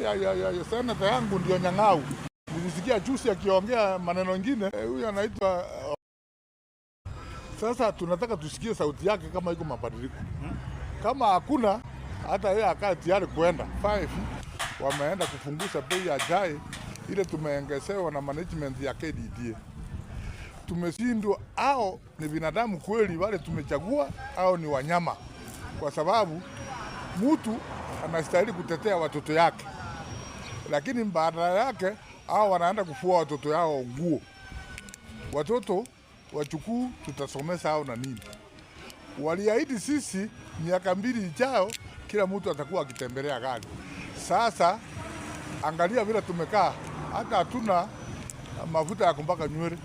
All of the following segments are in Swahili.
ya seneta yangu ndio Nyang'au. Nilisikia juzi akiongea maneno mengine, huyu anaitwa sasa tunataka tusikie sauti yake kama iko mabadiliko. Kama hakuna, hata yeye akae tayari kwenda. 5 wameenda kufunguza bei ya chai ile tumeongezewa na management ya KDDA. Tumeshindwa au ni binadamu kweli wale tumechagua au ni wanyama, kwa sababu mtu anastahili kutetea watoto yake, lakini badala yake hao wanaenda kufua watoto yao nguo. Watoto wachukuu tutasomesha hao na nini? Waliahidi sisi miaka 2 ijayo kila mtu atakuwa akitembelea gari. Sasa angalia vile tumekaa, hata hatuna mafuta ya kumpaka nywele.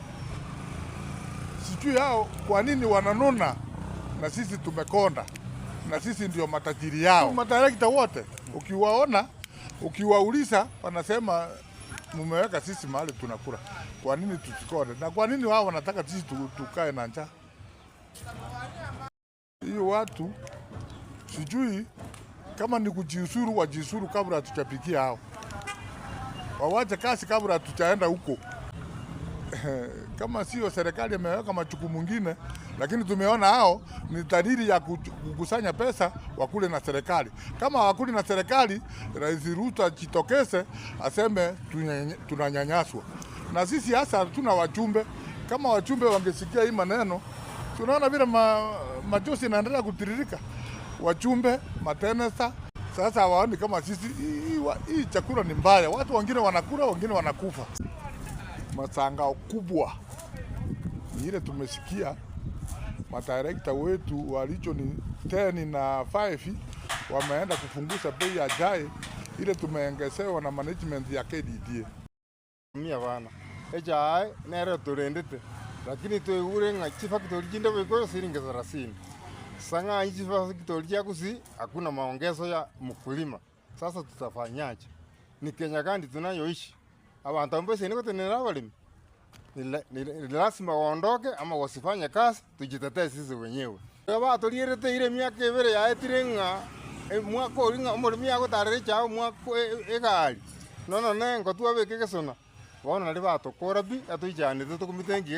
Sijui hao kwa nini wananona na sisi tumekonda, na sisi ndio matajiri yao. Madirekta wote ukiwaona, ukiwauliza, wanasema mumeweka sisi mahali tunakula. Kwa nini tusikonde? Na kwa nini wao wanataka sisi tukae na njaa? Hiyo watu sijui kama ni kujisuru, wajisuru kabla hatujapikia hao. Wawache kazi kabla hatujaenda huko. Kama sio serikali imeweka majukumu mengine, lakini tumeona hao ni dalili ya kukusanya pesa wakule na serikali. Kama wakuli na serikali, Rais Ruto ajitokeze aseme tunanyanyaswa. Na sisi hasa hatuna wajumbe. Kama wajumbe wangesikia hii maneno, tunaona vile machozi yanaendelea kutiririka. Wajumbe, matenesa, sasa hawaoni kama sisi hii chakula ni mbaya. Watu wengine wanakula, wengine wanakufa. Masangao kubwa ni ile tumesikia madirekta wetu walicho ni 10 na 5 wameenda kufunguza bei ya chai ile tumeongezewa na management ya KDDA. Mia bana chai nero turendete, lakini tuure ngachi factory jinda weko shilingi 30. Sanga hizi factory ya kusi hakuna maongezo ya mkulima. Sasa tutafanyaje? Ni Kenya gani tunayoishi? Abantu ambao niko tenera walimi ni lazima waondoke ama wasifanye kazi, tujitetee sisi wenyewe. Baba tulirete ile miaka ibere ya etirenga mwaka oringa omorimi yako tarere chao mwaka egali no nengo tuwe kekesona bona nali bato korabi atuijane tukumitengi